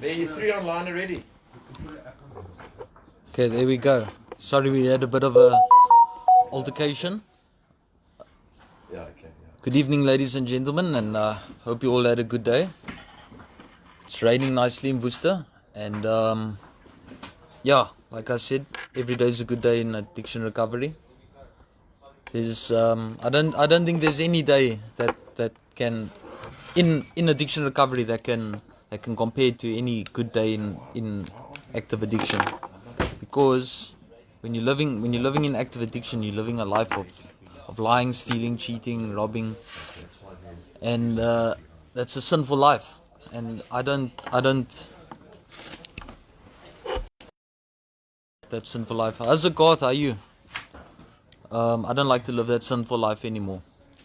There, you 3 online already. Okay, there we go. Sorry we had a bit of a altercation. Yeah, okay. Good evening, ladies and gentlemen, and hope you all had a good day. It's raining nicely in Worcester, and yeah, like I said, every day is a good day in addiction recovery. There's I don't think there's any day that can in addiction recovery that can compare to any good day in active addiction, because when you're living in active addiction, you're living a life of lying, stealing, cheating, robbing, and that's a sinful life. And I don't that sinful life. As a God, are you? I don't like to live that sinful life anymore,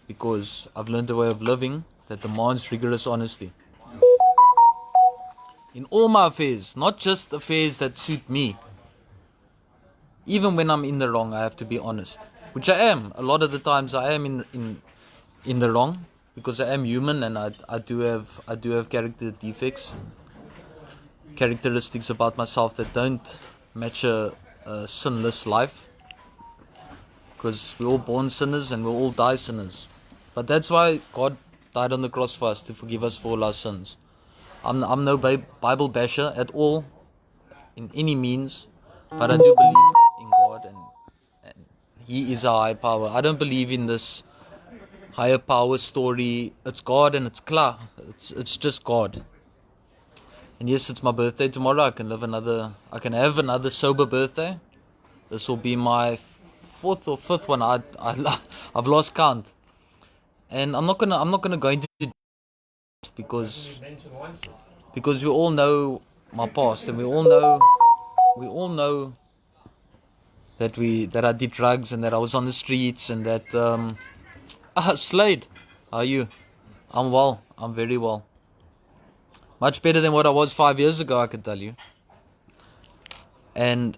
because I've learned a way of living that demands rigorous honesty in all my affairs, not just affairs that suit me. Even when I'm in the wrong, I have to be honest, which I am. A lot of the times I am in the wrong, because I am human, and I do have character defects, characteristics about myself that don't match a sinless life, because we're all born sinners and we'll all die sinners. But that's why God died on the cross for us, to forgive us for all our sins. I'm no Bible basher at all, in any means, but I do believe in God, and He is our high power. I don't believe in this higher power story. It's God and it's klar. It's just God. And yes, it's my birthday tomorrow. I can have another sober birthday. This will be my 4th or 5th one. I've lost count. And I'm not gonna go into because we all know my past, and we all know that I did drugs, and that I was on the streets, and that Slade, how are you? I'm well. I'm very well. Much better than what I was 5 years ago, I can tell you. And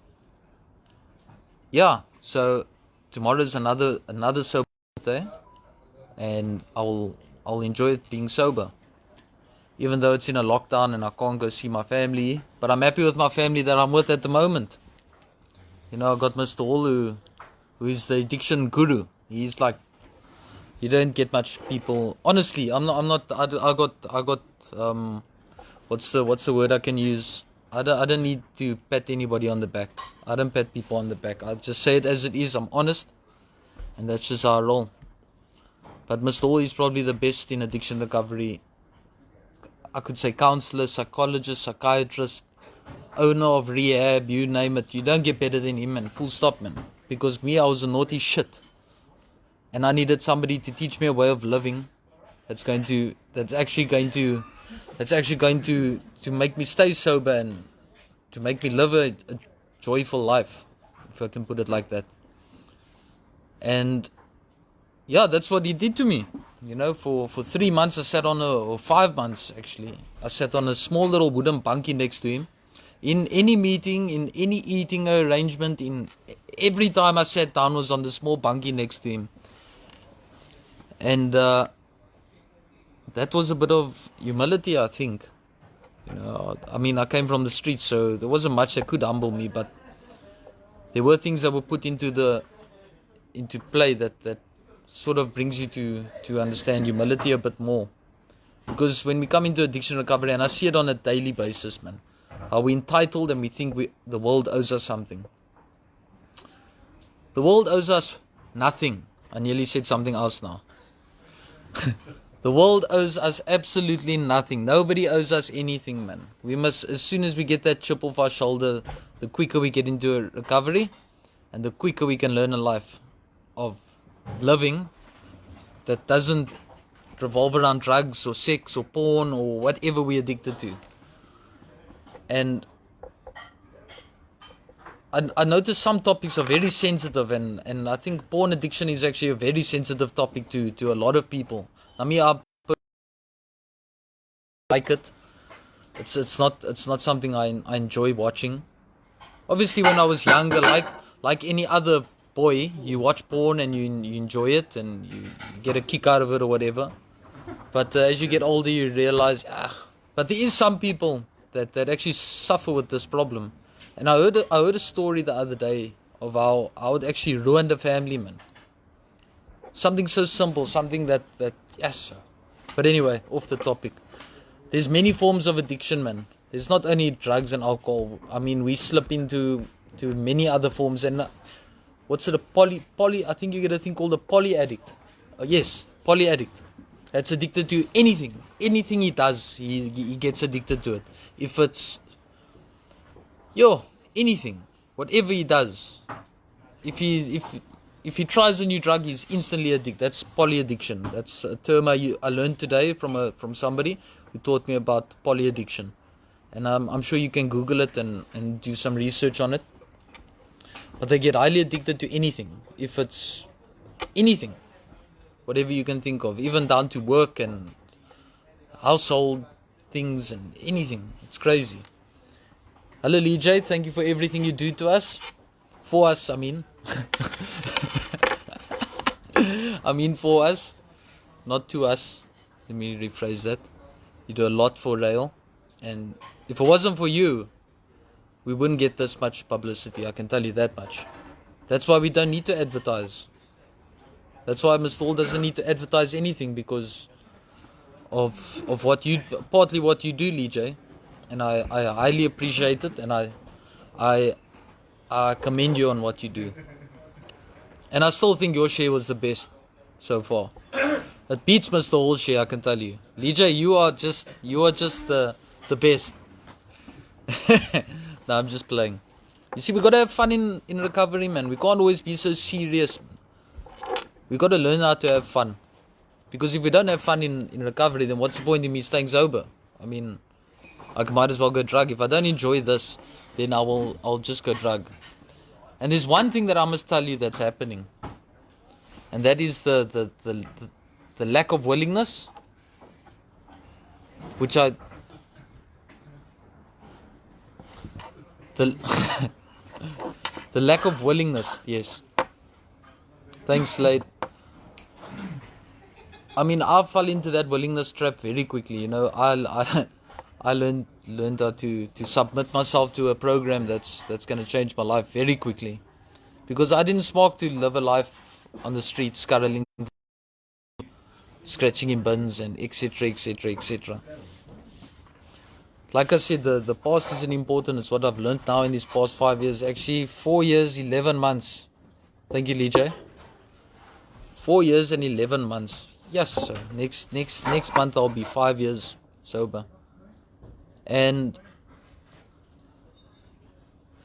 yeah, so tomorrow's another sober birthday, and I'll enjoy it being sober, even though it's in a lockdown and I can't go see my family. But I'm happy with my family that I'm with at the moment. You know, I got Mr. Hall, who is the addiction guru. He's like, you don't get much people. Honestly, I got what's the word I can use? I don't need to pat anybody on the back. I don't pat people on the back. I just say it as it is. I'm honest, and that's just how I roll. But Mr. Hall is probably the best in addiction recovery. I could say counselor, psychologist, psychiatrist, owner of rehab, you name it. You don't get better than him, and full stop, man. Because me, I was a naughty shit, and I needed somebody to teach me a way of living that's actually going to make me stay sober, and to make me live a joyful life, if I can put it like that. And yeah, that's what he did to me. You know, for 3 months or 5 months actually, I sat on a small little wooden bunkie next to him. In any meeting, in any eating arrangement, every time I sat down was on the small bunkie next to him. And that was a bit of humility, I think. You know, I mean, I came from the streets, so there wasn't much that could humble me, but there were things that were put into play that sort of brings you to understand humility a bit more. Because when we come into addiction recovery, and I see it on a daily basis, man, how we're entitled and we think the world owes us something. The world owes us nothing. I nearly said something else now. The world owes us absolutely nothing. Nobody owes us anything, man. We must, as soon as we get that chip off our shoulder, the quicker we get into a recovery, and the quicker we can learn a life of living that doesn't revolve around drugs or sex or porn or whatever we're addicted to. And I notice some topics are very sensitive, and I think porn addiction is actually a very sensitive topic to a lot of people. I mean, I like it. It's not something I enjoy watching. Obviously, when I was younger, like any other boy, you watch porn and you enjoy it and you get a kick out of it or whatever. But as you get older, you realize, but there is some people that actually suffer with this problem. And I heard a story the other day of how it actually ruined a family, man. Something so simple, something that yes, sir. But anyway, off the topic. There's many forms of addiction, man. There's not only drugs and alcohol. I mean, we slip into many other forms. And what's it, a poly? I think you get a thing called a poly addict. Yes, poly addict. That's addicted to anything. Anything he does, he gets addicted to it. If it's anything, whatever he does, if he tries a new drug, he's instantly addicted. That's poly addiction. That's a term I learned today from somebody who taught me about poly addiction. And I'm sure you can Google it and do some research on it. But they get highly addicted to anything. If it's anything, whatever you can think of, even down to work and household things and anything. It's crazy. Hello, Lee J. Thank you for everything you do to us. For us, I mean. For us, not to us. Let me rephrase that. You do a lot for Rael. And if it wasn't for you, we wouldn't get this much publicity. I can tell you that much. That's why we don't need to advertise. That's why Mr. Hall doesn't need to advertise anything, because of partly what you do, Lee J. And I highly appreciate it, and I commend you on what you do. And I still think your share was the best so far. It beats Mr. Hall's share, I can tell you. Lee J, you are just the best. No, I'm just playing. You see, we gotta have fun in recovery, man. We can't always be so serious, man. We gotta learn how to have fun. Because if we don't have fun in recovery, then what's the point in me staying sober? I mean, I might as well go drug. If I don't enjoy this, then I'll just go drug. And there's one thing that I must tell you that's happening. And that is the lack of willingness, which the lack of willingness, yes. Thanks, Slade. I mean, I fell into that willingness trap very quickly. You know, I learned how to submit myself to a program that's going to change my life very quickly, because I didn't smoke to live a life on the streets, scuttling, scratching in bins, and etc. etc. etc. Like I said, the past isn't important. It's what I've learned now in these past 5 years. Actually, 4 years, 11 months. Thank you, Lee J. 4 years and 11 months. Yes, sir. Next month I'll be 5 years sober. And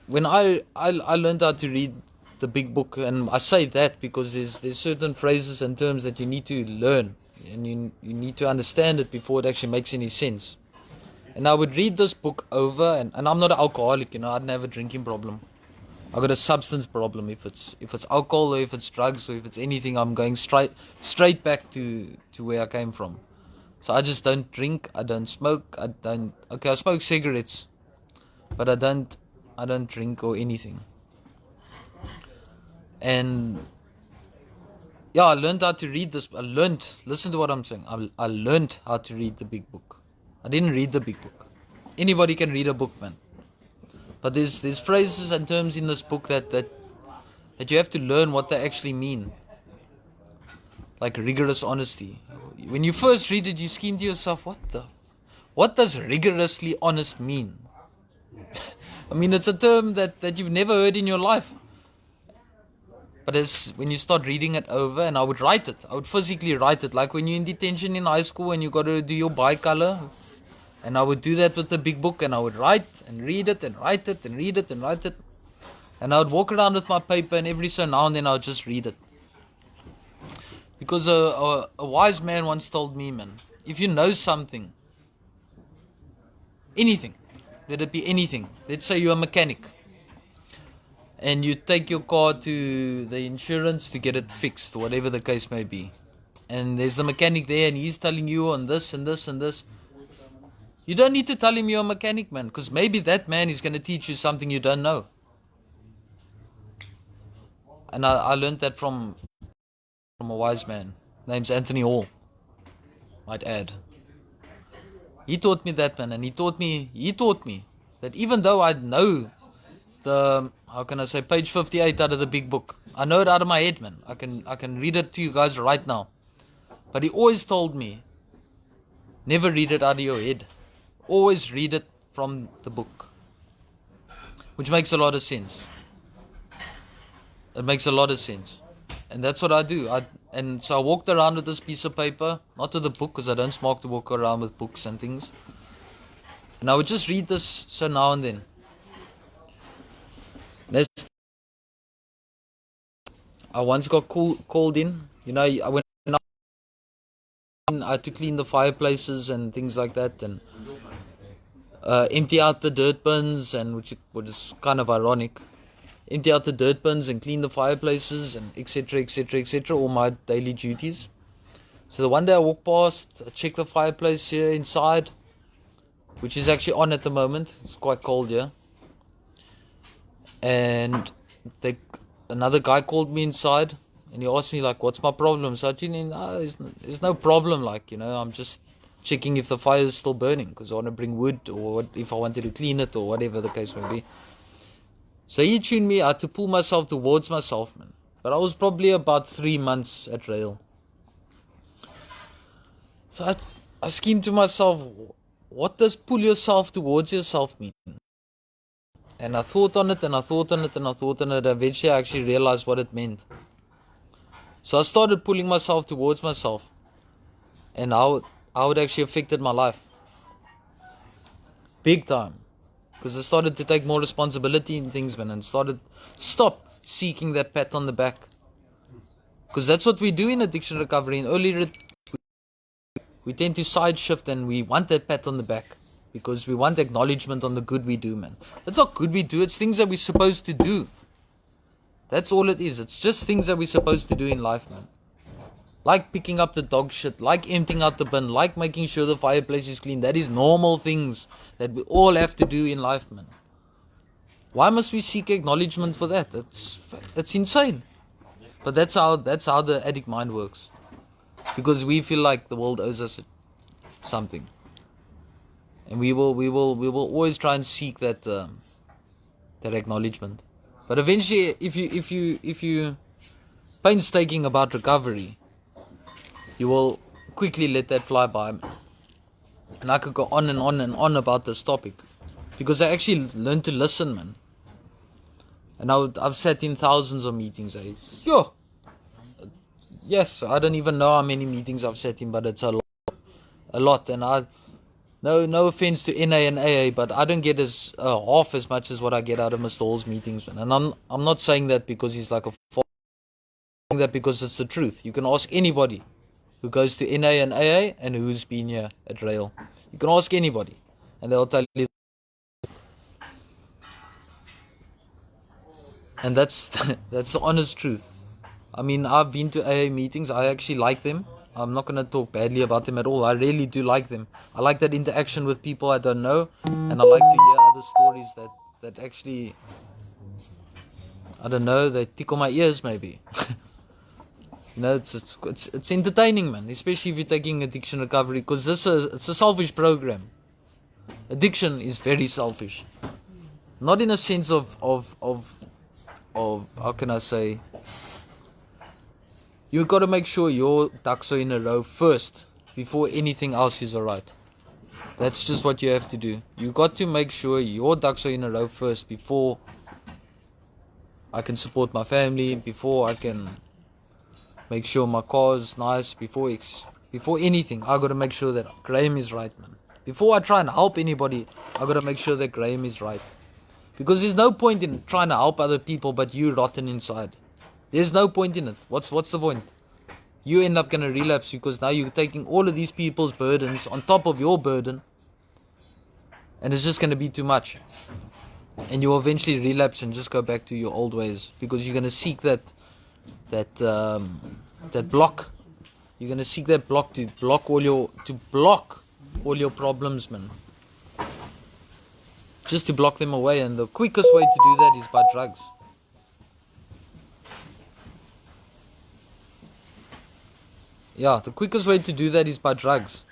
when I learned how to read the big book, and I say that because there's certain phrases and terms that you need to learn, and you need to understand it before it actually makes any sense. And I would read this book over, and I'm not an alcoholic, you know, I don't have a drinking problem. I've got a substance problem. If it's alcohol, or if it's drugs, or if it's anything, I'm going straight back to where I came from. So I just don't drink, I don't smoke, I smoke cigarettes, but I don't drink or anything. And yeah, I learned how to read this. Listen to what I'm saying. I learned how to read the big book. I didn't read the big book. Anybody can read a book, man. But there's phrases and terms in this book that you have to learn what they actually mean. Like rigorous honesty. When you first read it, you scheme to yourself, what does rigorously honest mean? I mean, it's a term that you've never heard in your life. But when you start reading it over, and I would write it. I would physically write it. Like when you're in detention in high school and you got to do your bicolor. And I would do that with the big book, and I would write and read it and write it and read it and write it. And I would walk around with my paper, and every so now and then I would just read it. Because a wise man once told me, man, if you know something, anything, let it be anything. Let's say you're a mechanic, and you take your car to the insurance to get it fixed, whatever the case may be. And there's the mechanic there, and he's telling you on this and this and this. You don't need to tell him you're a mechanic, man, because maybe that man is going to teach you something you don't know. And I learned that from a wise man. Name's Anthony Hall, might add. He taught me that, man, and he taught me that even though I know the, how can I say, page 58 out of the big book, I know it out of my head, man. I can read it to you guys right now. But he always told me, never read it out of your head. Always read it from the book. Which makes a lot of sense. It makes a lot of sense. And that's what I do. And so I walked around with this piece of paper, not with a book, because I don't smoke to walk around with books and things. And I would just read this so now and then. I once got called in. You know, I had to clean the fireplaces and things like that, and empty out the dirt bins, and which is kind of ironic. Empty out the dirt bins and clean the fireplaces and etc, etc, etc, all my daily duties. So the one day I walked past, I checked the fireplace here inside, which is actually on at the moment. It's quite cold here. And another guy called me inside, and he asked me, like, what's my problem? So I told him, there's no problem, like, you know, I'm just checking if the fire is still burning, because I want to bring wood, or if I wanted to clean it, or whatever the case may be. So he tuned me, I had to pull myself towards myself, man. But I was probably about 3 months at Rail. So I schemed to myself, what does pull yourself towards yourself mean? And I thought on it, and I thought on it, and I thought on it. Eventually I actually realized what it meant. So I started pulling myself towards myself. And how it actually affected my life. Big time. Because I started to take more responsibility in things, man, and stopped seeking that pat on the back. Because that's what we do in addiction recovery. In early we tend to side shift, and we want that pat on the back. Because we want acknowledgement on the good we do, man. That's not good we do, it's things that we're supposed to do. That's all it is. It's just things that we're supposed to do in life, man. Like picking up the dog shit, like emptying out the bin, like making sure the fireplace is clean. That is normal things that we all have to do in life, man. Why must we seek acknowledgement for that? That's insane. But that's how the addict mind works. Because we feel like the world owes us something. And we will always try and seek that acknowledgement. But eventually, if you painstaking about recovery, you will quickly let that fly by. And I could go on and on and on about this topic, because I actually learned to listen, man. And I've sat in thousands of meetings. Yes, I don't even know how many meetings I've sat in, but it's a lot. And no offense to NA and AA, but I don't get half as much as what I get out of Mr. Hall's meetings, man. And I'm not saying that because he's like a fool. I'm saying that because it's the truth. You can ask anybody who goes to NA and AA and who's been here at Rail. You can ask anybody, and they'll tell you. And that's the honest truth. I mean, I've been to AA meetings. I actually like them. I'm not going to talk badly about them at all. I really do like them. I like that interaction with people I don't know, and I like to hear other stories that actually, I don't know, they tickle my ears maybe. You know, it's entertaining, man, especially if you're taking addiction recovery, because it's a selfish program. Addiction is very selfish. Not in a sense of how can I say, you've got to make sure your ducks are in a row first before anything else is alright. That's just what you have to do. You've got to make sure your ducks are in a row first before I can support my family, before I can make sure my car is nice, before anything. I got to make sure that Graeme is right, man. Before I try and help anybody, I got to make sure that Graeme is right. Because there's no point in trying to help other people but you rotten inside. There's no point in it. What's the point? You end up going to relapse, because now you're taking all of these people's burdens on top of your burden, and it's just going to be too much. And you'll eventually relapse and just go back to your old ways, because you're going to seek that block. You're going to seek that block to block all your problems, man. Just to block them away, and the quickest way to do that is by drugs. Yeah, the quickest way to do that is by drugs.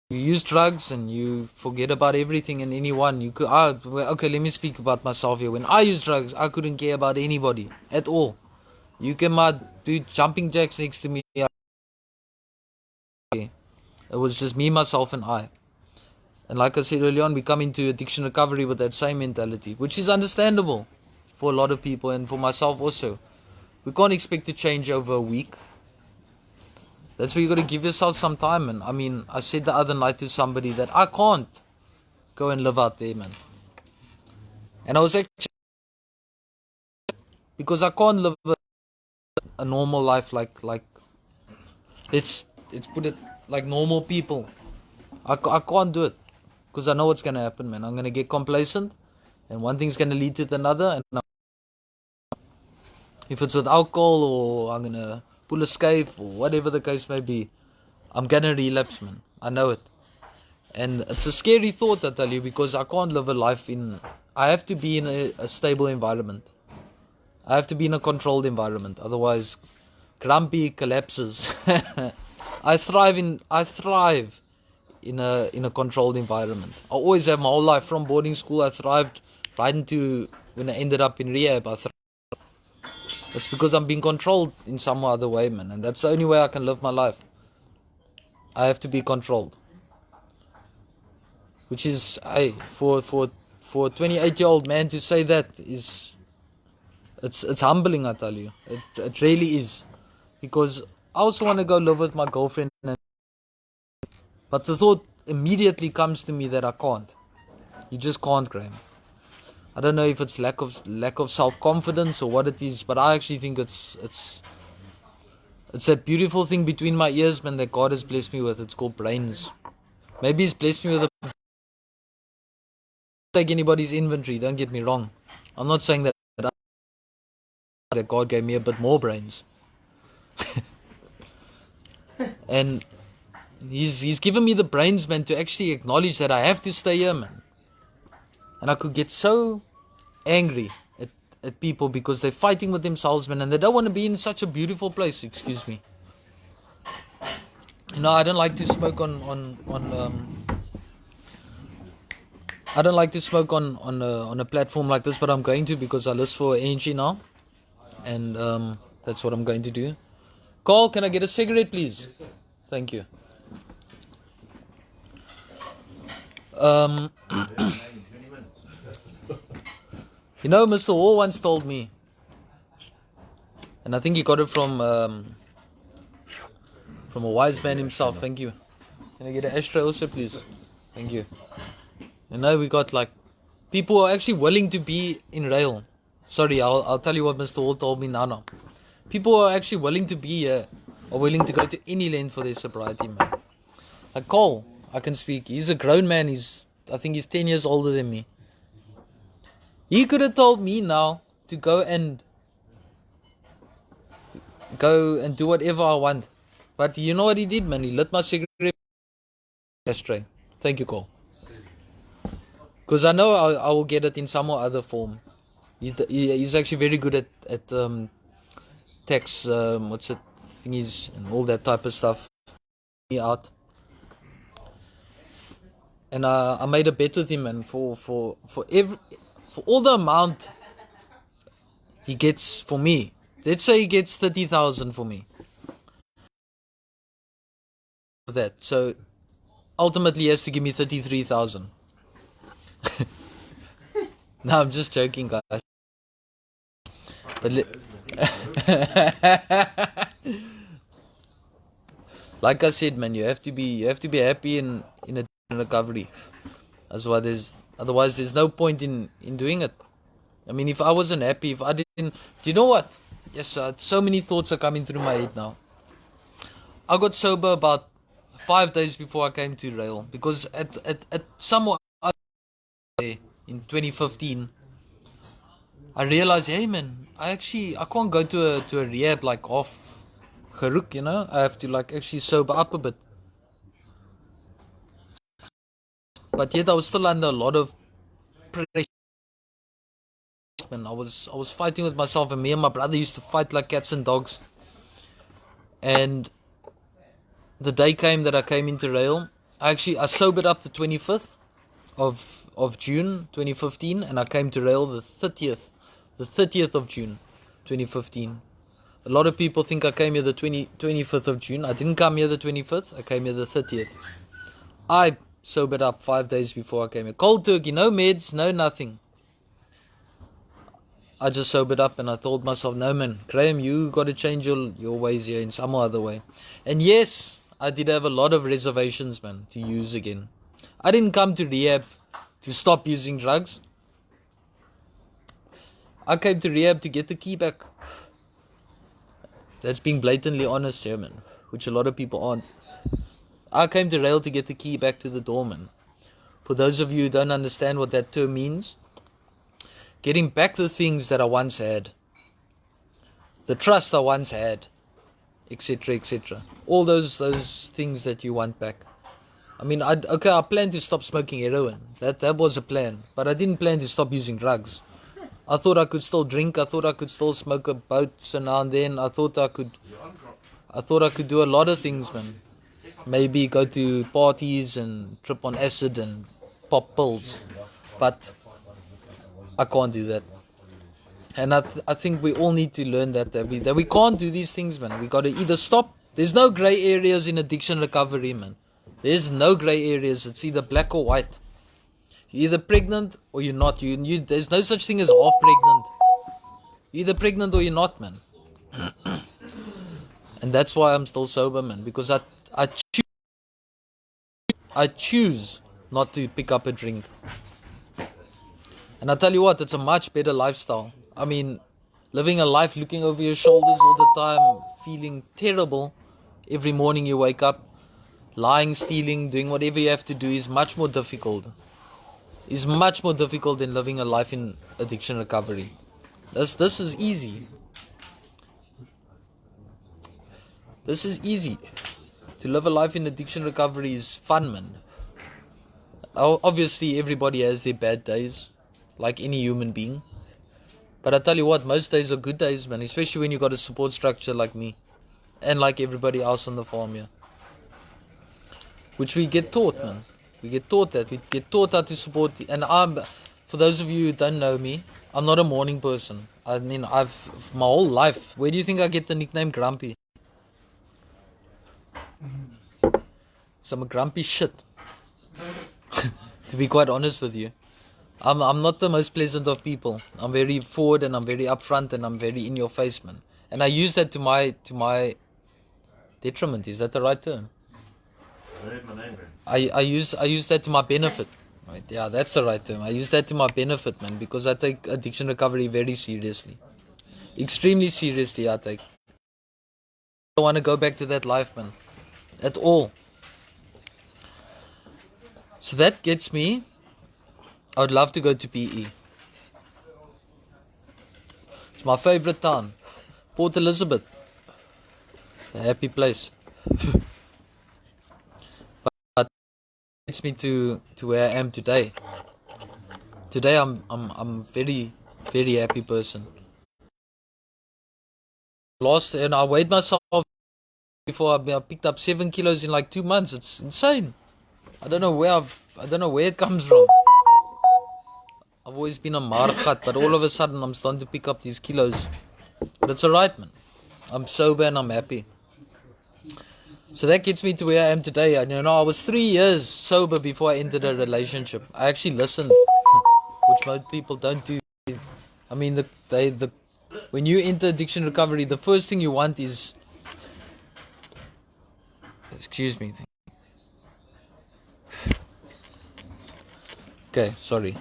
You use drugs and you forget about everything and anyone. You could okay, let me speak about myself here. When I used drugs, I couldn't care about anybody at all. You came out do jumping jacks next to me. It was just me, myself, and I. And like I said earlier on, we come into addiction recovery with that same mentality, which is understandable for a lot of people and for myself also. We can't expect to change over a week. That's where you got to give yourself some time. And I mean, I said the other night to somebody that I can't go and live out there, man. And I was actually, because I can't live a normal life like let's put it like normal people. I can't do it because I know what's gonna happen, man. I'm gonna get complacent, and one thing's gonna lead to another. And if it's with alcohol or I'm gonna pull a escape or whatever the case may be, I'm gonna relapse, man. I know it. And it's a scary thought, I tell you, because I can't live a life I have to be in a stable environment. I have to be in a controlled environment. Otherwise, grumpy collapses. I thrive in a controlled environment. I always have my whole life from boarding school. I thrived right into when I ended up in rehab. It's because I'm being controlled in some other way, man. And that's the only way I can live my life. I have to be controlled. Which is, for a 28-year-old man to say that is, it's humbling, I tell you. It really is. Because I also want to go live with my girlfriend. But the thought immediately comes to me that I can't. You just can't, Graeme. I don't know if it's lack of self-confidence or what it is, but I actually think it's that beautiful thing between my ears, man, that God has blessed me with. It's called brains. Maybe He's blessed me with a... Take anybody's inventory, don't get me wrong. I'm not saying that God gave me a bit more brains. And He's given me the brains, man, to actually acknowledge that I have to stay here, man. And I could get so angry at people because they're fighting with themselves, man, and they don't want to be in such a beautiful place, excuse me. You know, I don't like to smoke on a platform like this, but I'm going to because I list for energy now. And that's what I'm going to do. Carl, can I get a cigarette, please? Yes, sir. Thank you. You know, Mr. Hall once told me, and I think he got it from a wise man himself. Thank you. Can I get an ashtray also, please? Thank you. You know, we got like people are actually willing to be in rail. Sorry, I'll tell you what Mr. Hall told me now. People are actually willing to be here, or willing to go to any length for their sobriety, man. Like Cole, I can speak. He's a grown man. I think he's 10 years older than me. He could have told me now to go and do whatever I want. But you know what he did, man? He lit my cigarette ashtray. Thank you, Cole. Because I know I will get it in some or other form. He's actually very good at text, what's it, thingies and all that type of stuff. Me out. And I made a bet with him, man, for all the amount he gets for me. Let's say he gets 30,000 for me. That. So ultimately he has to give me 33,000. No, I'm just joking, guys. But like I said, man, you have to be happy in a recovery. Otherwise there's no point in doing it. I mean, if I wasn't happy, if I didn't, do you know what? Yes, so many thoughts are coming through my head now. I got sober about 5 days before I came to rail, because at some other day in 2015, I realized, hey man, I can't go to a rehab like off geruk, you know. I have to like actually sober up a bit. But yet I was still under a lot of pressure. Man, I was fighting with myself, and me and my brother used to fight like cats and dogs. And the day came that I came into rail, I sobered up the 25th of June 2015, and I came to rail the 30th of June 2015. A lot of people think I came here the 25th of June. I didn't come here the 25th. I came here the 30th. I sobered up 5 days before I came here. Cold turkey, no meds, no nothing. I just sobered up and I told myself, no man, Graeme, you got to change your ways here in some other way. And yes, I did have a lot of reservations, man, to use again. I didn't come to rehab to stop using drugs. I came to rehab to get the key back. That's being blatantly honest here, man, which a lot of people aren't. I came to rail to get the key back to the door, man. For those of you who don't understand what that term means, getting back the things that I once had, the trust I once had, etc., etc. All those things that you want back. I mean, I planned to stop smoking heroin. That was a plan. But I didn't plan to stop using drugs. I thought I could still drink. I thought I could still smoke a boat now and then. I thought I could do a lot of things, man. Maybe go to parties and trip on acid and pop pills. But I can't do that. And I think we all need to learn that we can't do these things, man. We got to either stop. There's no grey areas in addiction recovery, man. There's no grey areas. It's either black or white. You're either pregnant or you're not. There's no such thing as half pregnant. You're either pregnant or you're not, man. And that's why I'm still sober, man. Because I choose not to pick up a drink. And I tell you what, it's a much better lifestyle. I mean, living a life looking over your shoulders all the time, feeling terrible every morning you wake up, lying, stealing, doing whatever you have to do is much more difficult. Is much more difficult than living a life in addiction recovery. This is easy. This is easy. To live a life in addiction recovery is fun, man. Obviously, everybody has their bad days, like any human being. But I tell you what, most days are good days, man. Especially when you got a support structure like me, and like everybody else on the farm here. Which we get taught, man. We get taught that. We get taught how to support. And for those of you who don't know me, I'm not a morning person. I mean, my whole life. Where do you think I get the nickname Grumpy? So I'm a grumpy shit. To be quite honest with you. I'm not the most pleasant of people. I'm very forward and I'm very upfront and I'm very in your face, man. And I use that to my detriment. Is that the right term? I use that to my benefit. Right? Yeah, that's the right term. I use that to my benefit, man, because I take addiction recovery very seriously. Extremely seriously, I take. I don't want to go back to that life, man. At all. So that gets me. I would love to go to PE. It's my favorite town. Port Elizabeth. It's a happy place. But it gets me to where I am today. Today I'm very, very happy person. And I weighed myself before I picked up 7 kilos in like 2 months. It's insane. I don't know where it comes from. I've always been a margat, but all of a sudden I'm starting to pick up these kilos. But it's alright, man. I'm sober and I'm happy. So that gets me to where I am today. And I was 3 years sober before I entered a relationship. I actually listened, which most people don't do. I mean, when you enter addiction recovery, the first thing you want is... Excuse me. Okay, sorry.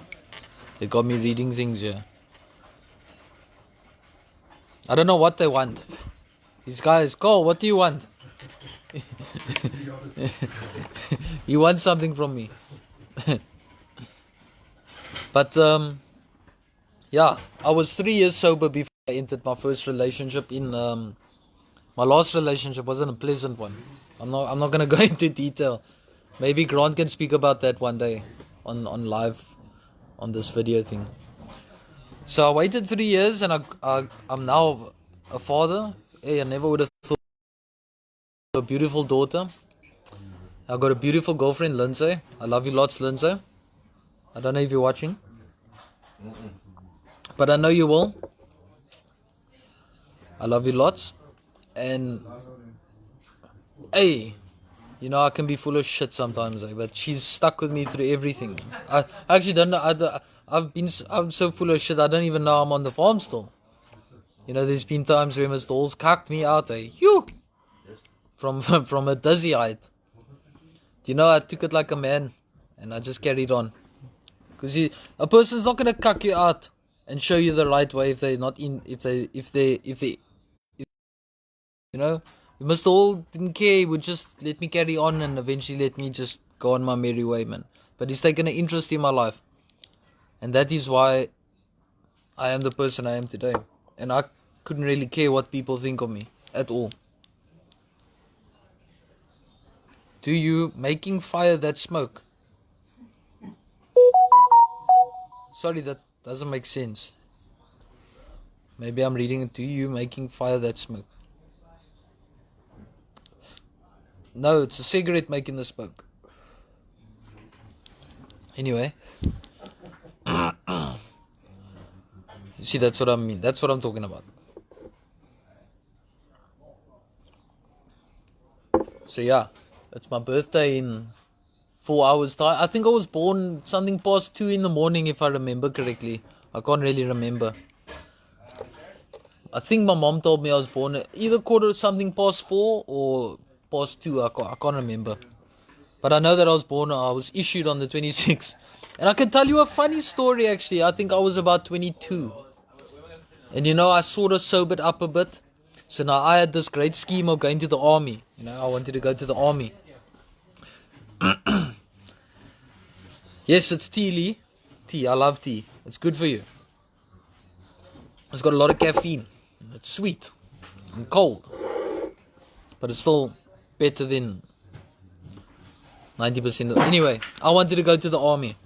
They got me reading things here. I don't know what they want. These guys, Cole, what do you want? You want something from me. But, yeah, I was 3 years sober before I entered my first relationship. My last relationship wasn't a pleasant one. I'm not going to go into detail. Maybe Grant can speak about that one day on live on this video thing. So I waited 3 years and I'm now a father. Hey, I never would have thought a beautiful daughter. I've got a beautiful girlfriend, Lindsay. I love you lots, Lindsay. I don't know if you're watching, but I know you will. I love you lots. And hey, you know I can be full of shit sometimes, but she's stuck with me through everything. I actually don't know. I'm so full of shit. I don't even know I'm on the farm still. You know, there's been times where Mr. Halls cucked me out, from a dizzy height. You know, I took it like a man, and I just carried on. Because a person's not gonna cuck you out and show you the right way if they're not in, you know, Mr. Hall didn't care. He would just let me carry on and eventually let me just go on my merry way, man. But he's taken an interest in my life, and that is why I am the person I am today. And I couldn't really care what people think of me at all. Do you making fire that smoke? Sorry, that doesn't make sense. Maybe I'm reading it. Do you making fire that smoke? No, it's a cigarette making the smoke. Anyway. See, that's what I mean. That's what I'm talking about. So yeah, it's my birthday in 4 hours time. I think I was born something past 2 in the morning, if I remember correctly. I can't really remember. I think my mom told me I was born either quarter something past 4 or past 2. I can't remember. But I know that I was issued on the 26th. And I can tell you a funny story actually. I think I was about 22. And you know, I sort of sobered up a bit. So now I had this great scheme of going to the army. You know, I wanted to go to the army. Yes, it's tea, Lee. Tea, I love tea. It's good for you. It's got a lot of caffeine. It's sweet and cold. But it's still better than 90%. Anyway, I wanted to go to the army.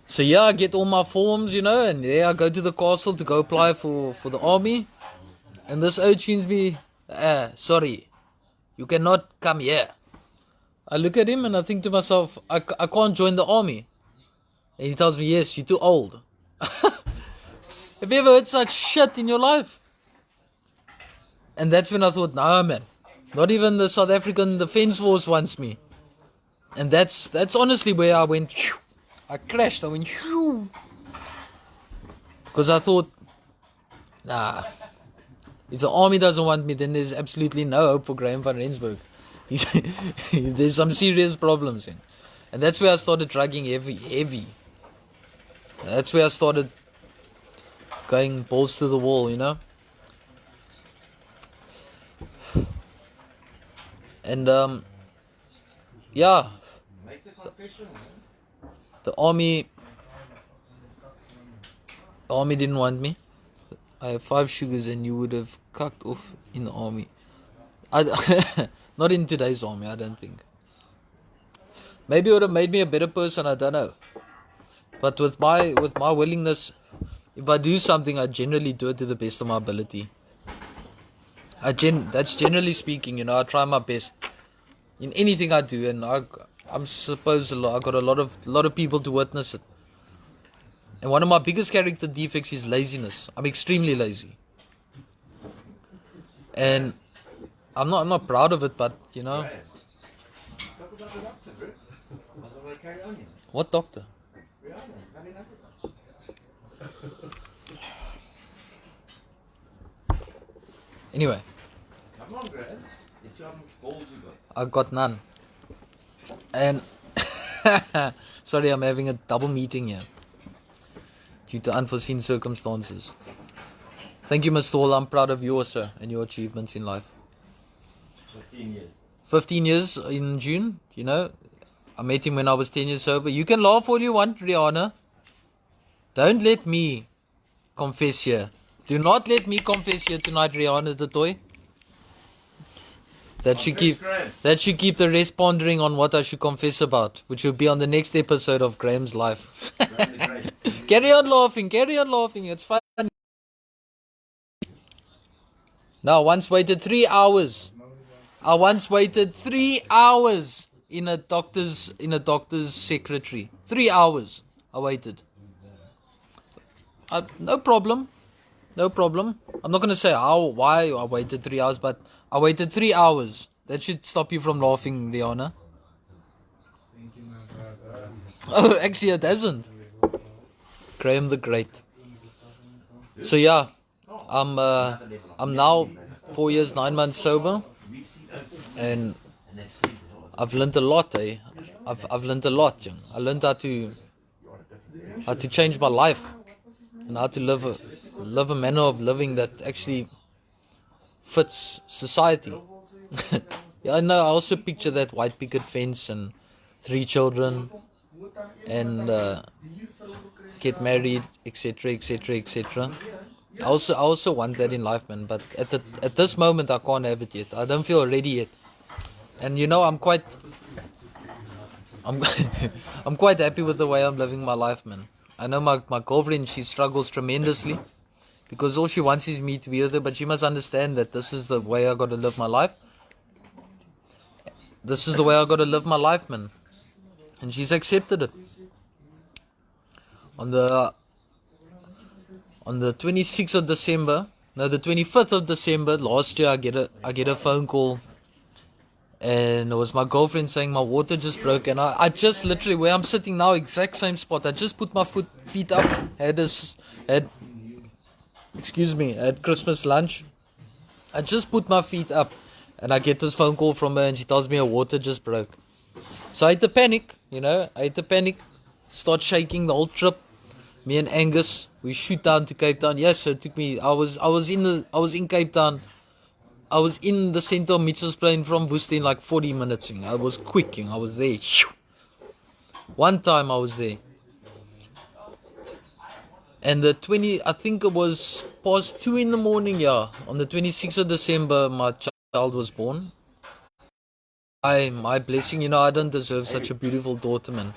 So yeah, I get all my forms, you know, and there I go to the castle to go apply for the army. And this urchins me, sorry, you cannot come here. I look at him and I think to myself, I can't join the army. And he tells me, yes, you're too old. Have you ever heard such shit in your life? And that's when I thought, nah, man, not even the South African Defence Force wants me. And that's honestly where I went, I crashed, I went, because I thought, nah, if the army doesn't want me, then there's absolutely no hope for Graeme van Rensburg. There's some serious problems. And that's where I started drugging heavy. That's where I started going balls to the wall, you know. And yeah, Make the confession. the army didn't want me. I have 5 sugars and you would have cucked off in the army. Not in today's army, I don't think. Maybe it would have made me a better person, I don't know. But with my willingness, if I do something, I generally do it to the best of my ability. That's generally speaking, you know, I try my best in anything I do, and I'm supposed I got a lot of people to witness it. And one of my biggest character defects is laziness. I'm extremely lazy, and I'm not proud of it, but you know. Talk about the doctor, bro. I'm going to carry on. What doctor? Anyway. Come on, Graeme. It's some balls you got. I got none. And sorry, I'm having a double meeting here due to unforeseen circumstances. Thank you, Mr. Hall. I'm proud of you, sir, and your achievements in life. 15 years. 15 years in June, you know. I met him when I was 10 years sober. You can laugh all you want, Rihanna. Don't let me confess here. Do not let me confess here tonight, Rihanna the toy. That should keep the rest pondering on what I should confess about, which will be on the next episode of Graeme's life. Carry on laughing, it's fun. Now, once waited 3 hours I once waited 3 hours in a doctor's secretary. 3 hours I waited. No problem. No problem. I'm not going to say why I waited 3 hours, but I waited 3 hours. That should stop you from laughing, Rihanna. Oh, actually it hasn't. Graeme the Great. So yeah, I'm now 4 years, 9 months sober, and I've learned a lot, eh? I've learned a lot, young. I learned how to change my life and how to live a manner of living that actually fits society. Yeah, I know. I also picture that white picket fence and 3 children and get married, etc., etc., etc. I also want that in life, man. But at this moment, I can't have it yet. I don't feel ready yet. And you know, I'm quite happy with the way I'm living my life, man. I know my girlfriend, she struggles tremendously because all she wants is me to be with her. But she must understand that this is the way I got to live my life. This is the way I got to live my life, man. And she's accepted it. On the 26th of December, no, the 25th of December last year, I get a phone call, and it was my girlfriend saying my water just broke, and I just literally where I'm sitting now, exact same spot. I just put my feet up, had Christmas lunch. I just put my feet up, and I get this phone call from her, and she tells me her water just broke. So I had to panic, start shaking the whole trip. Me and Angus, we shoot down to Cape Town. Yes, so it took me. I was in Cape Town. I was in the center of Mitchell's Plain from Worcester in like 40 minutes. I was quick. I was there. One time I was there. And I think it was past 2 in the morning, yeah. On the 26th of December, my child was born. My blessing, I don't deserve such a beautiful daughter, man.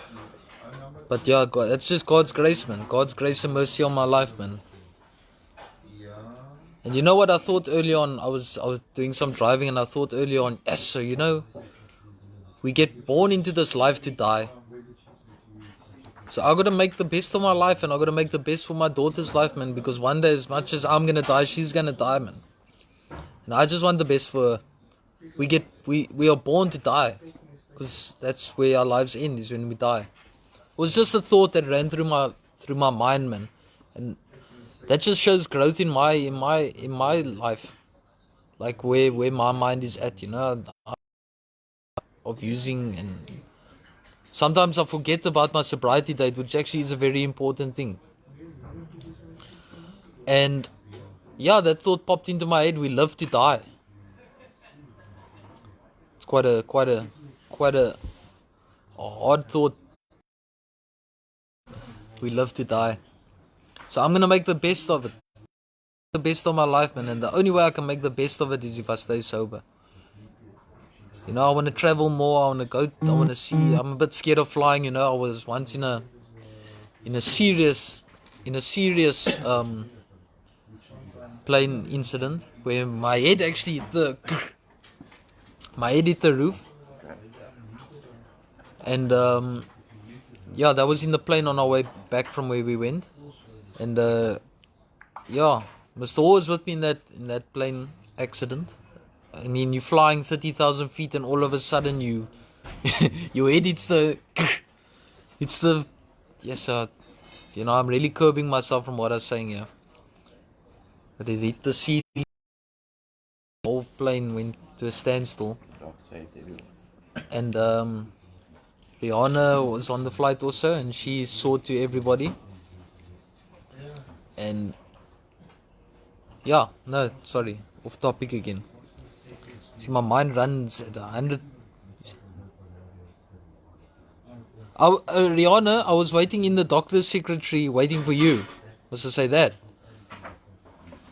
But yeah, God, that's just God's grace, man. God's grace and mercy on my life, man. And you know what I thought early on? I was doing some driving, and I thought early on, yes, so we get born into this life to die. So I gotta make the best of my life, and I gotta make the best for my daughter's life, man. Because one day, as much as I'm gonna die, she's gonna die, man. And I just want the best for her. We are born to die, because that's where our lives end, is when we die. It was just a thought that ran through my mind, man, and that just shows growth in my life, like where my mind is at, of using. And sometimes I forget about my sobriety date, which actually is a very important thing. And yeah, that thought popped into my head. We live to die. It's quite a hard thought. We live to die. So I'm going to make the best of it. The best of my life, man. And the only way I can make the best of it is if I stay sober. I want to travel more. I want to go. I want to see. I'm a bit scared of flying. I was once in a serious plane incident where my head actually hit the roof. And yeah, that was in the plane on our way back from where we went. And yeah, Mr. Hall was with me in that plane accident. I mean, you're flying 30,000 feet, and all of a sudden your head hits the yes, I'm really curbing myself from what I was saying here. But it hit the seat. The whole plane went to a standstill. And Rihanna was on the flight also, and she saw to everybody. And yeah, no, sorry, off topic again. See, my mind runs at 100. Rihanna, I was waiting in the doctor's secretary, waiting for you. Was to say that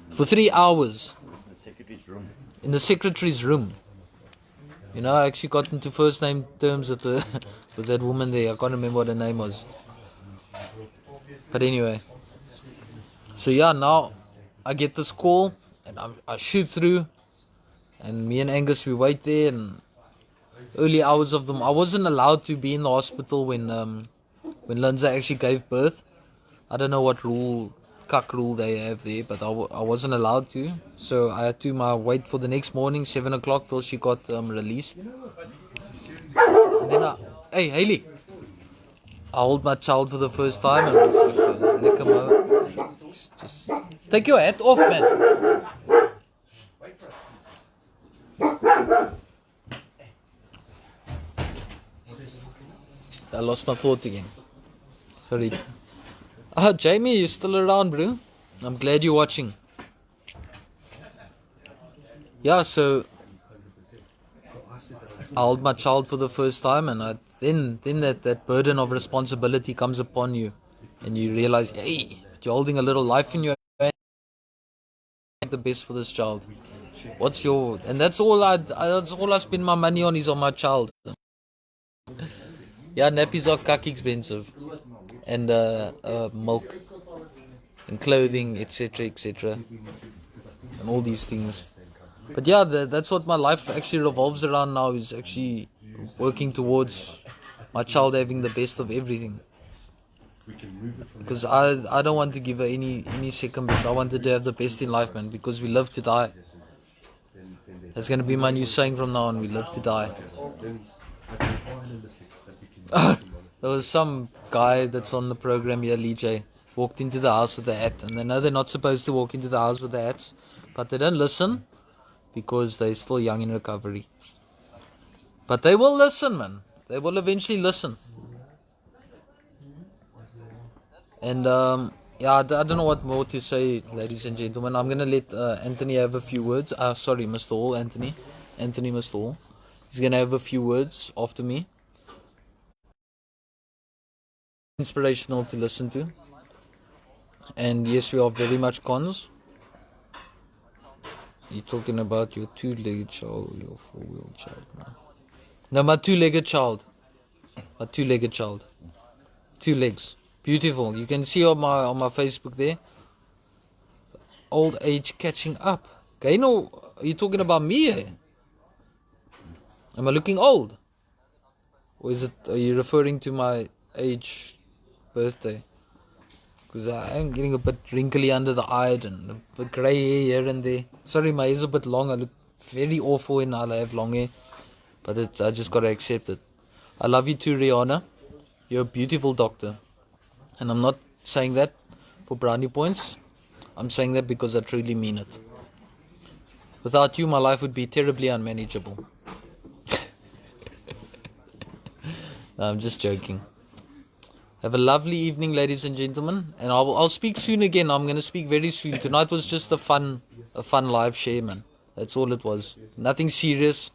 for 3 hours. The secretary's room. In the secretary's room. I actually got into first name terms with with that woman there. I can't remember what her name was. But anyway. So yeah, now I get this call, and I shoot through, And me and Angus, we wait there, and early hours of them. I wasn't allowed to be in the hospital when Lindsay actually gave birth. I don't know what cuck rule they have there, but I wasn't allowed to. So I had to wait for the next morning, 7 o'clock, till she got released. And then hey, Hayley, I hold my child for the first time, and I was like, lick him out. Just take your hat off, man. I lost my thoughts again. Sorry. Jamie, you're still around, bro. I'm glad you're watching. Yeah, so I hold my child for the first time, and then that burden of responsibility comes upon you, and you realize, hey, you're holding a little life in your hand. The best for this child. And that's all I spend my money on, is on my child. Yeah, nappies are cuck expensive, and milk, and clothing, etc., and all these things. But yeah, that's what my life actually revolves around now, is actually working towards my child having the best of everything. Because I don't want to give her any second best. I wanted to have the best in life, man, because we live to die. That's going to be my new saying from now on, we live to die. There was some guy that's on the program here, Lee J, walked into the house with a hat, and they know they're not supposed to walk into the house with the hats, but they don't listen because they're still young in recovery. But they will listen, man. They will eventually listen. And yeah, I don't know what more to say, ladies and gentlemen. I'm gonna let Anthony have a few words. Sorry, Mr. Hall, Anthony, Mr. Hall. He's gonna have a few words after me. Inspirational to listen to. And yes, we are very much cons. You're talking about your two-legged child or your four-wheeled child? No, my two-legged child. My two-legged child. 2 legs. Beautiful. You can see on my Facebook there. Old age catching up. Okay, are you talking about me? Eh? Am I looking old? Or are you referring to my age birthday? Because I'm getting a bit wrinkly under the eye and a bit grey hair here and there. Sorry, my hair's a bit long. I look very awful when I have long hair. But I just got to accept it. I love you too, Rihanna. You're a beautiful doctor. And I'm not saying that for brownie points. I'm saying that because I truly mean it. Without you, my life would be terribly unmanageable. No, I'm just joking. Have a lovely evening, ladies and gentlemen. And I'll speak soon again. I'm going to speak very soon. Tonight was just a fun live share, man. That's all it was. Nothing serious.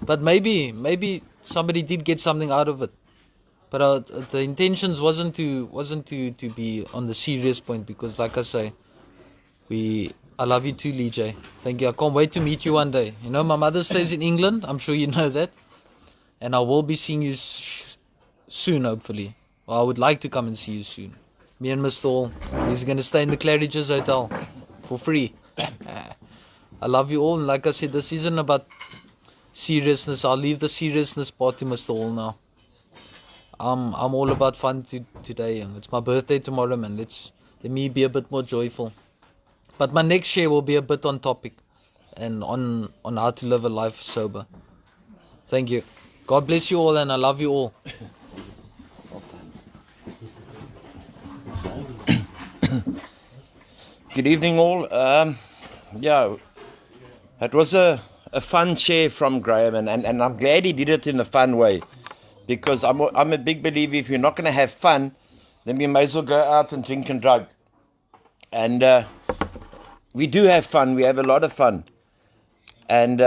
But maybe somebody did get something out of it. But the intentions wasn't to be on the serious point, because like I say, I love you too, Lee J. Thank you. I can't wait to meet you one day. You know, my mother stays in England. I'm sure you know that. And I will be seeing you soon, hopefully. Well, I would like to come and see you soon. Me and Mr. Hall. He's going to stay in the Claridge's Hotel for free. I love you all. And like I said, this isn't about seriousness. I'll leave the seriousness part to Mr. Hall now. I'm all about fun today. And it's my birthday tomorrow, man. Let me be a bit more joyful. But my next share will be a bit on topic and on how to live a life sober. Thank you. God bless you all, and I love you all. Good evening, all. Yeah, it was a fun share from Graeme, and I'm glad he did it in a fun way, because I'm a big believer, if you're not going to have fun, then you may as well go out and drink and drug. And we do have fun. We have a lot of fun. And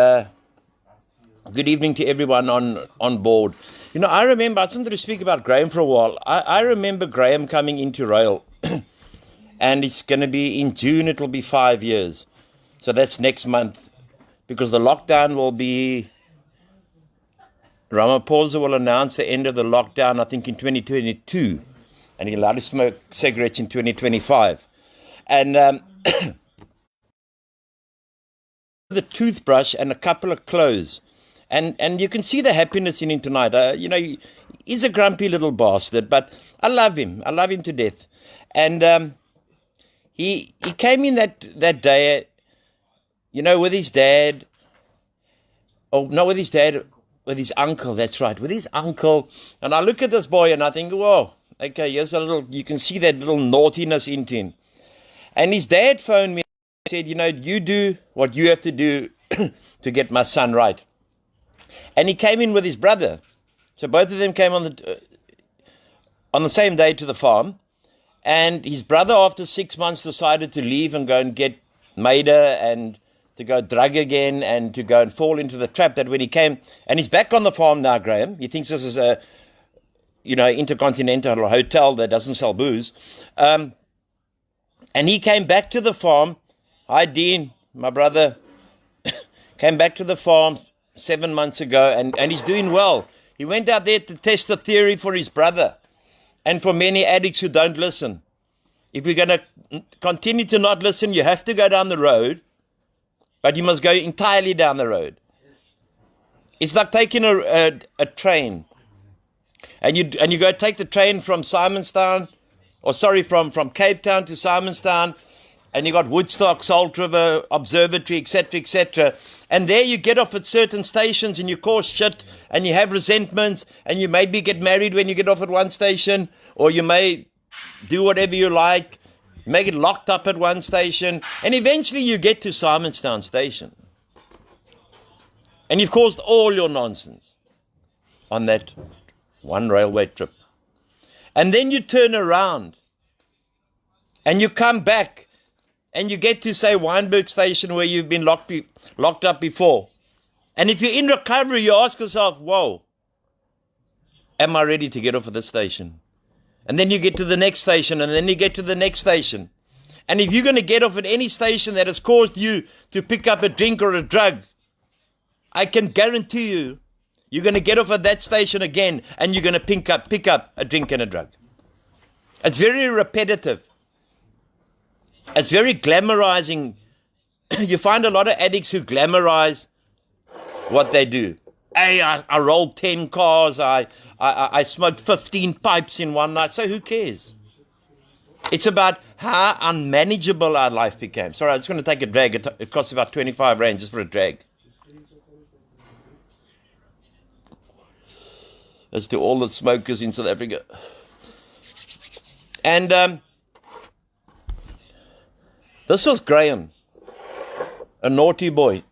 good evening to everyone on board. You know, I remember, I just wanted to speak about Graeme for a while. I remember Graeme coming into RAEL. And it's going to be in June, it'll be 5 years. So that's next month. Because the lockdown will be, Ramaphosa will announce the end of the lockdown, I think, in 2022. And he'll allow to smoke cigarettes in 2025. And the toothbrush and a couple of clothes. And you can see the happiness in him tonight. He's a grumpy little bastard, but I love him. I love him to death. And he came in that day, with his dad. Oh, not with his dad, with his uncle. That's right, with his uncle. And I look at this boy and I think, whoa, okay, here's you can see that little naughtiness in him. And his dad phoned me and said, you do what you have to do to get my son right. And he came in with his brother. So both of them came on the same day to the farm. And his brother, after 6 months, decided to leave and go and get Maida and to go drug again and to go and fall into the trap that when he came. And he's back on the farm now, Graeme. He thinks this is a, intercontinental hotel that doesn't sell booze. And he came back to the farm. Hi, Dean, my brother. Came back to the farm 7 months ago, and he's doing well. He went out there to test the theory for his brother and for many addicts who don't listen. If we're going to continue to not listen, you have to go down the road, but you must go entirely down the road. It's like taking a train, and you go take the train from from Cape Town to Simonstown, and you got Woodstock, Salt River, Observatory, etc., etc. And there you get off at certain stations and you cause shit and you have resentments and you maybe get married when you get off at one station, or you may do whatever you like, you may get locked up at one station, and eventually you get to Simonstown station. And you've caused all your nonsense on that one railway trip. And then you turn around and you come back and you get to, say, Wynberg Station where you've been locked up before. And if you're in recovery, you ask yourself, whoa, am I ready to get off at this station? And then you get to the next station, and then you get to the next station. And if you're going to get off at any station that has caused you to pick up a drink or a drug, I can guarantee you, you're going to get off at that station again, and you're going to pick up a drink and a drug. It's very repetitive. It's very glamorizing. You find a lot of addicts who glamorize what they do. Hey, I rolled 10 cars. I smoked 15 pipes in one night. So who cares? It's about how unmanageable our life became. Sorry, I'm just going to take a drag. It costs about 25 rand just for a drag. That's to all the smokers in South Africa. And this was Graeme, a naughty boy.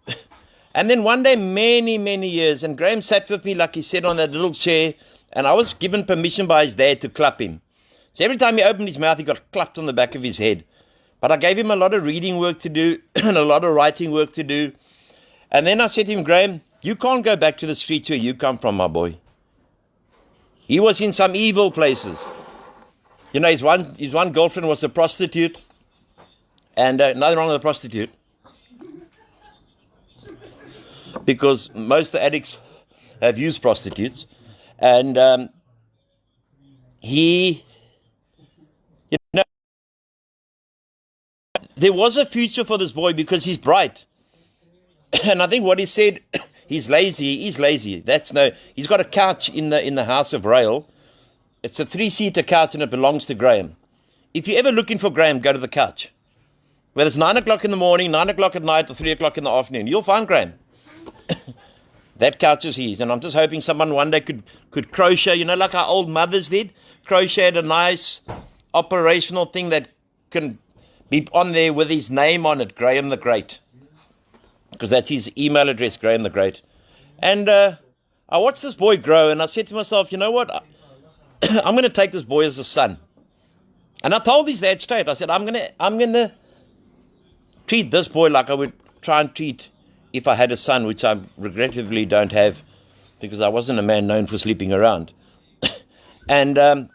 And then one day, many, many years, and Graeme sat with me, like he said, on that little chair, and I was given permission by his dad to clap him. So every time he opened his mouth, he got clapped on the back of his head. But I gave him a lot of reading work to do and a lot of writing work to do. And then I said to him, Graeme, you can't go back to the streets where you come from, my boy. He was in some evil places. His one girlfriend was a prostitute. And nothing wrong with a prostitute, because most of the addicts have used prostitutes. And there was a future for this boy because he's bright. And I think what he said, he's lazy. He's lazy. He's got a couch in the house of RAEL. It's a 3-seater couch and it belongs to Graeme. If you're ever looking for Graeme, go to the couch. Whether it's 9 o'clock in the morning, 9 o'clock at night, or 3 o'clock in the afternoon, you'll find Graeme. That couch is his. And I'm just hoping someone one day could crochet, like our old mothers did. Crocheted a nice operational thing that can be on there with his name on it, Graeme the Great. Because that's his email address, Graeme the Great. And I watched this boy grow, and I said to myself, you know what? I'm going to take this boy as a son. And I told his dad straight. I said, I'm going to treat this boy like I would try and treat if I had a son, which I regrettably don't have, because I wasn't a man known for sleeping around. And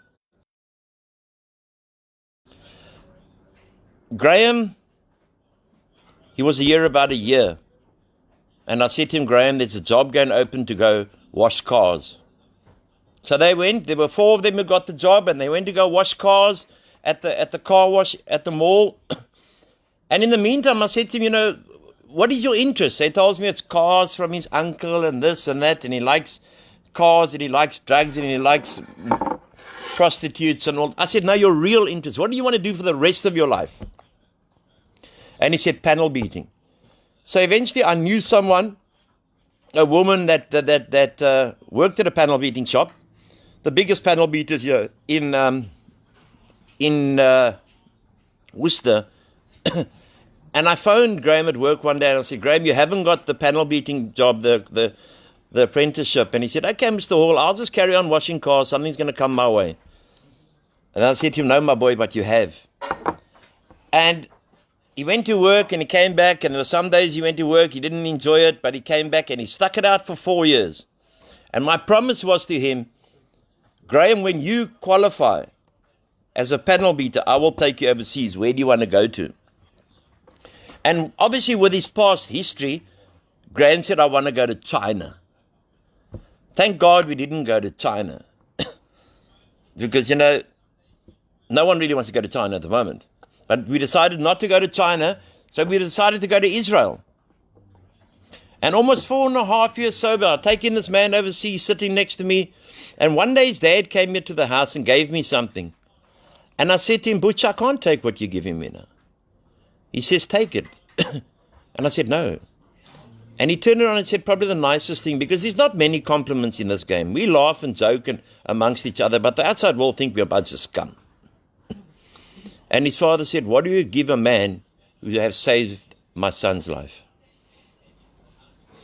Graeme, he was about a year. And I said to him, Graeme, there's a job going open to go wash cars. So they went. There were 4 of them who got the job, and they went to go wash cars at the car wash at the mall. And in the meantime, I said to him, what is your interest? He tells me it's cars from his uncle and this and that, and he likes cars and he likes drugs and he likes prostitutes and all. I said, no, your real interest. What do you want to do for the rest of your life? And he said, panel beating. So eventually I knew someone, a woman that worked at a panel beating shop, the biggest panel beaters here in Worcester. And I phoned Graeme at work one day and I said, Graeme, you haven't got the panel beating job, the apprenticeship. And he said, okay, Mr. Hall, I'll just carry on washing cars. Something's going to come my way. And I said to him, no, my boy, but you have. And he went to work and he came back, and there were some days he went to work, he didn't enjoy it, but he came back and he stuck it out for 4 years. And my promise was to him, Graeme, when you qualify as a panel beater, I will take you overseas. Where do you want to go to? And obviously with his past history, Graeme said, I want to go to China. Thank God we didn't go to China. Because, no one really wants to go to China at the moment. But we decided not to go to China, so we decided to go to Israel. And almost 4.5 years sober, I've taken this man overseas sitting next to me. And one day his dad came here to the house and gave me something. And I said to him, Butch, I can't take what you're giving me now. He says, take it. And I said, no. And he turned around and said probably the nicest thing, because there's not many compliments in this game. We laugh and joke amongst each other, but the outside world think we're a bunch of scum. And his father said, what do you give a man who has saved my son's life?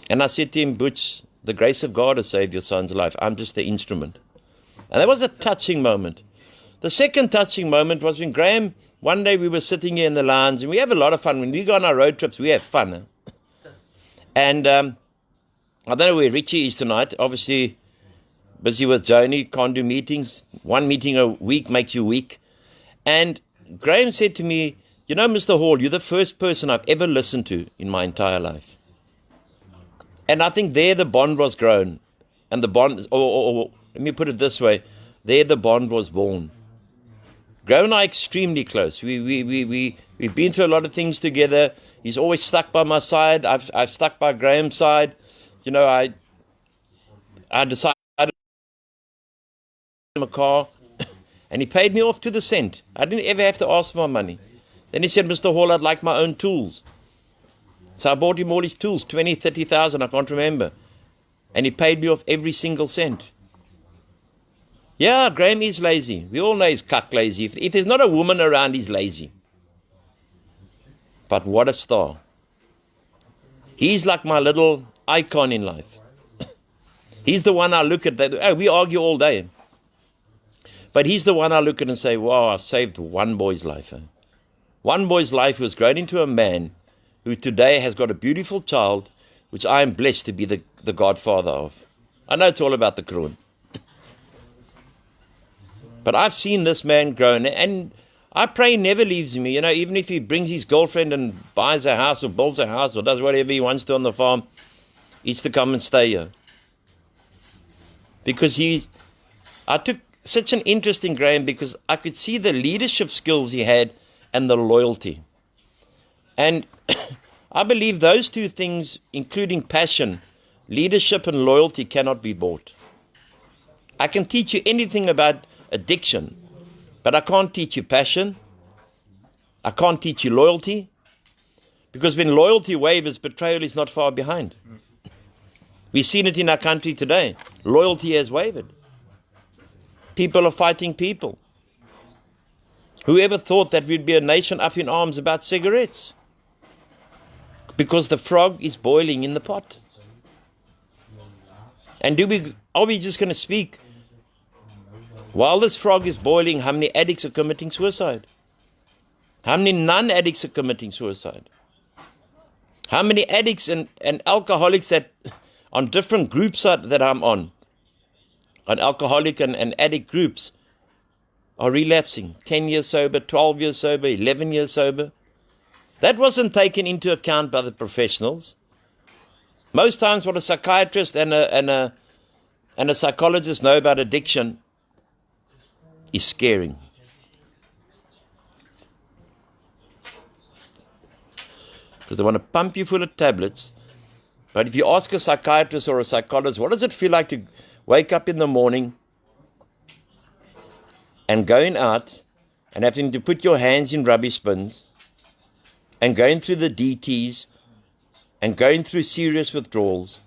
And I said to him, Butch, the grace of God has saved your son's life. I'm just the instrument. And that was a touching moment. The second touching moment was when Graeme, one day we were sitting here in the lounge, and we have a lot of fun. When we go on our road trips, we have fun. Huh? And I don't know where Richie is tonight. Obviously, busy with Joni, can't do meetings. One meeting a week makes you weak. And Graeme said to me, Mr. Hall, you're the first person I've ever listened to in my entire life. And I think there the bond was grown. And the bond, or let me put it this way, there the bond was born. Graeme and I are extremely close. We've been through a lot of things together. He's always stuck by my side. I've stuck by Graeme's side. I decided to give him a car. And he paid me off to the cent. I didn't ever have to ask for my money. Then he said, Mr. Hall, I'd like my own tools. So I bought him all his tools, 20, 30,000, I can't remember. And he paid me off every single cent. Yeah, Graeme is lazy. We all know he's cuck lazy. If there's not a woman around, he's lazy. But what a star. He's like my little icon in life. He's the one I look at. We argue all day. But he's the one I look at and say, wow, I've saved one boy's life. One boy's life who has grown into a man who today has got a beautiful child, which I am blessed to be the godfather of. I know it's all about the kroon. But I've seen this man grow, and I pray he never leaves me. Even if he brings his girlfriend and buys a house or builds a house or does whatever he wants to on the farm, he's to come and stay here. Because I took such an interest in Graeme because I could see the leadership skills he had and the loyalty. And I believe those two things, including passion, leadership and loyalty, cannot be bought. I can teach you anything about addiction, but I can't teach you passion. I can't teach you loyalty, because when loyalty wavers, betrayal is not far behind. We've seen it in our country today. Loyalty has wavered. People are fighting people. Whoever thought that we'd be a nation up in arms about cigarettes? Because the frog is boiling in the pot. And are we just going to speak? While this frog is boiling, how many addicts are committing suicide? How many non-addicts are committing suicide? How many addicts and alcoholics that on different groups that I'm on alcoholic and addict groups, are relapsing? 10 years sober, 12 years sober, 11 years sober. That wasn't taken into account by the professionals. Most times what a psychiatrist and a psychologist know about addiction is scaring. because they want to pump you full of tablets. But if you ask a psychiatrist or a psychologist, what does it feel like to wake up in the morning and going out and having to put your hands in rubbish bins and going through the DTs and going through serious withdrawals,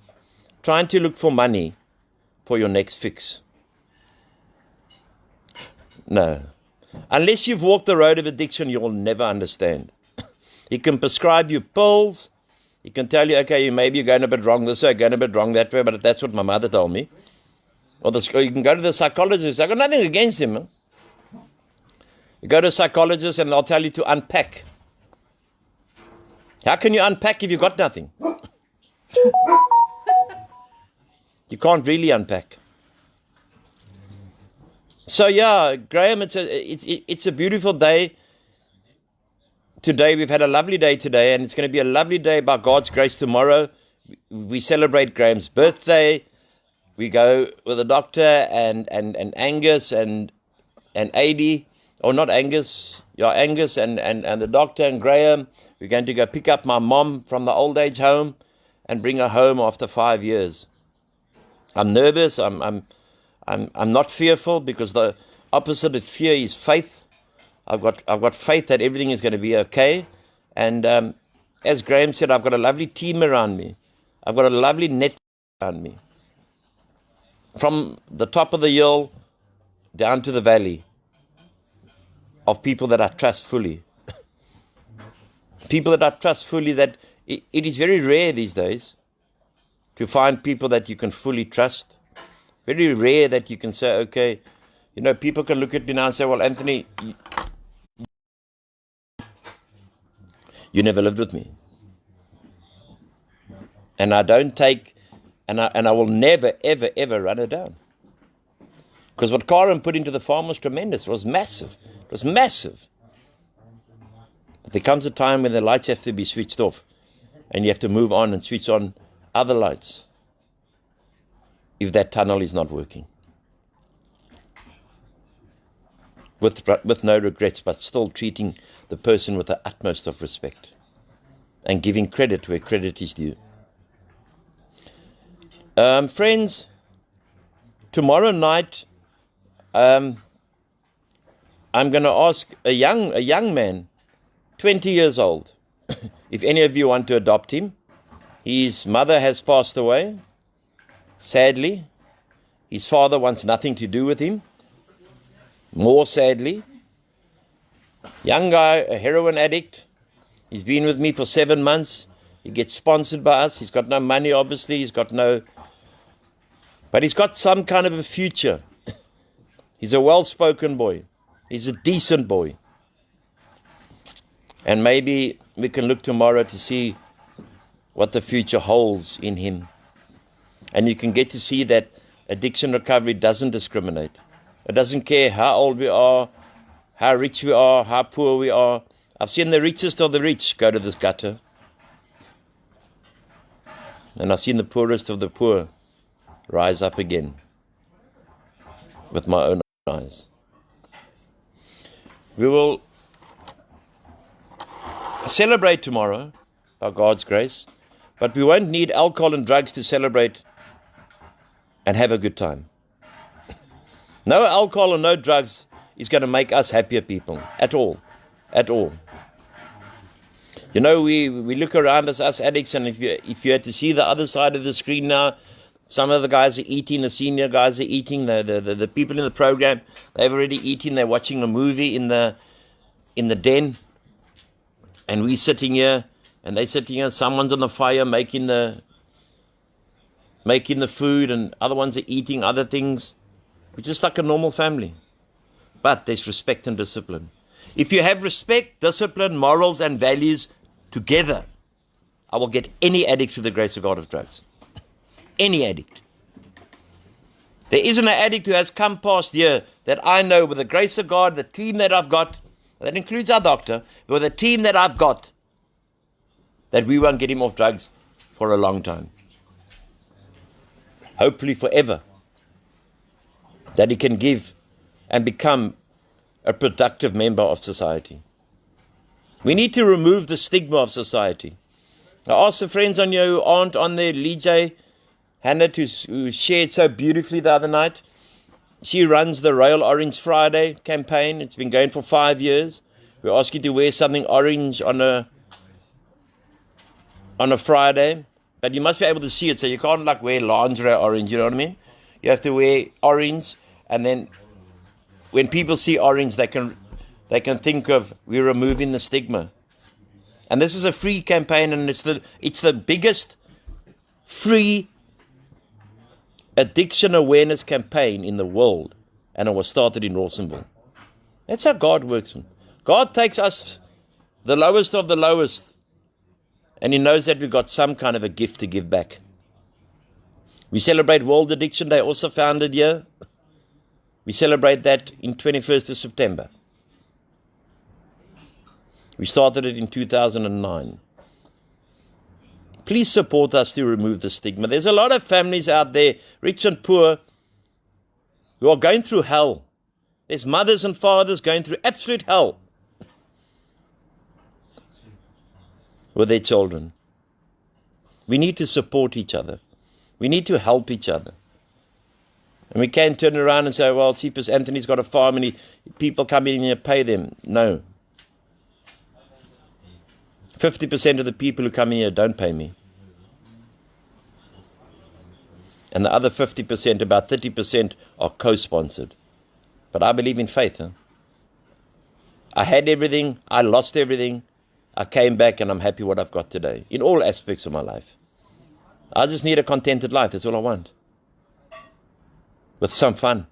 trying to look for money for your next fix? No. Unless you've walked the road of addiction, you'll never understand. He can prescribe you pills. He can tell you, okay, maybe you're going a bit wrong this way, going a bit wrong that way, but that's what my mother told me. Or you can go to the psychologist. I've got nothing against him. Huh? You go to a psychologist and they'll tell you to unpack. How can you unpack if you've got nothing? You can't really unpack. So yeah, Graeme, it's a beautiful day. Today, we've had a lovely day today, and it's going to be a lovely day by God's grace tomorrow. We celebrate Graeme's birthday. We go with the doctor and Angus and Adi, or not Angus, yeah, Angus and the doctor and Graeme. We're going to go pick up my mom from the old age home and bring her home after 5 years. I'm nervous. I'm not fearful, because the opposite of fear is faith. I've got faith that everything is going to be okay. And as Graeme said, I've got a lovely team around me. I've got a lovely network around me. From the top of the hill down to the valley, of people that I trust fully. People that I trust fully, that it is very rare these days to find people that you can fully trust. Very rare that you can say, okay, you know, people can look at me now and say, well, Anthony, you never lived with me. And I don't take, and I will never, ever, ever run her down. Because what Karen put into the farm was tremendous. It was massive. It was massive. But there comes a time when the lights have to be switched off, and you have to move on and switch on other lights if that tunnel is not working. With no regrets, but still treating the person with the utmost of respect and giving credit where credit is due. Friends, tomorrow night, I'm going to ask a young man, 20 years old, if any of you want to adopt him. His mother has passed away, sadly. His father wants nothing to do with him, more sadly. Young guy, a heroin addict. He's been with me for 7 months. He gets sponsored by us. He's got no money, obviously. But he's got some kind of a future. He's a well-spoken boy. He's a decent boy. And maybe we can look tomorrow to see what the future holds in him. And you can get to see that addiction recovery doesn't discriminate. It doesn't care how old we are, how rich we are, how poor we are. I've seen the richest of the rich go to this gutter. And I've seen the poorest of the poor rise up again with my own eyes. We will celebrate tomorrow by God's grace, but we won't need alcohol and drugs to celebrate and have a good time. No alcohol and no drugs is going to make us happier people at all. At all. You know, we look around as us addicts, and if you had to see the other side of the screen now, some of the guys are eating, the senior guys are eating, the people in the program, they've already eaten, they're watching a movie in the den, and we're sitting here, and they're sitting here, someone's on the fire making the food, and other ones are eating other things. We're just like a normal family. But there's respect and discipline. If you have respect, discipline, morals, and values together, I will get any addict to the grace of God of drugs. Any addict. There isn't an addict who has come past here that I know, with the grace of God, the team that I've got, that includes our doctor, but with the team that I've got, that we won't get him off drugs for a long time. Hopefully forever. That he can give and become a productive member of society. We need to remove the stigma of society. I asked the friends on you who aren't on there, Lee J. Hannah, who shared so beautifully the other night. She runs the Royal Orange Friday campaign. It's been going for 5 years. We ask you to wear something orange on a Friday, but you must be able to see it, so you can't like wear lingerie orange, you know what I mean? You have to wear orange, and then when people see orange, they can think of we're removing the stigma. And this is a free campaign, and it's the biggest free addiction awareness campaign in the world, and it was started in Rawsonville. That's how God works. God takes us, the lowest of the lowest, and He knows that we've got some kind of a gift to give back. We celebrate World Addiction Day, also founded here. We celebrate that in 21st of September. We started it in 2009. Please support us to remove the stigma. There's a lot of families out there, rich and poor, who are going through hell. There's mothers and fathers going through absolute hell with their children. We need to support each other. We need to help each other. And we can't turn around and say, well, cheapest Anthony's got a farm and people come in here and pay them. No. 50% of the people who come in here don't pay me. And the other 50%, about 30%, are co-sponsored. But I believe in faith. I had everything. I lost everything. I came back and I'm happy what I've got today. In all aspects of my life. I just need a contented life. That's all I want. With some fun.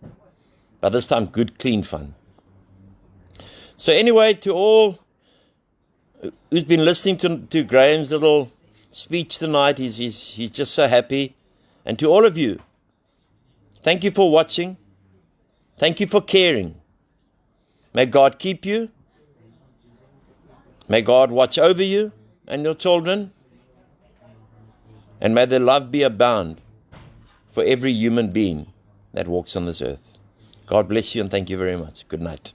But this time, good, clean fun. So anyway, to all who's been listening to Graeme's little speech tonight, he's just so happy. And to all of you, thank you for watching. Thank you for caring. May God keep you. May God watch over you and your children. And may the love be abound for every human being that walks on this earth. God bless you and thank you very much. Good night.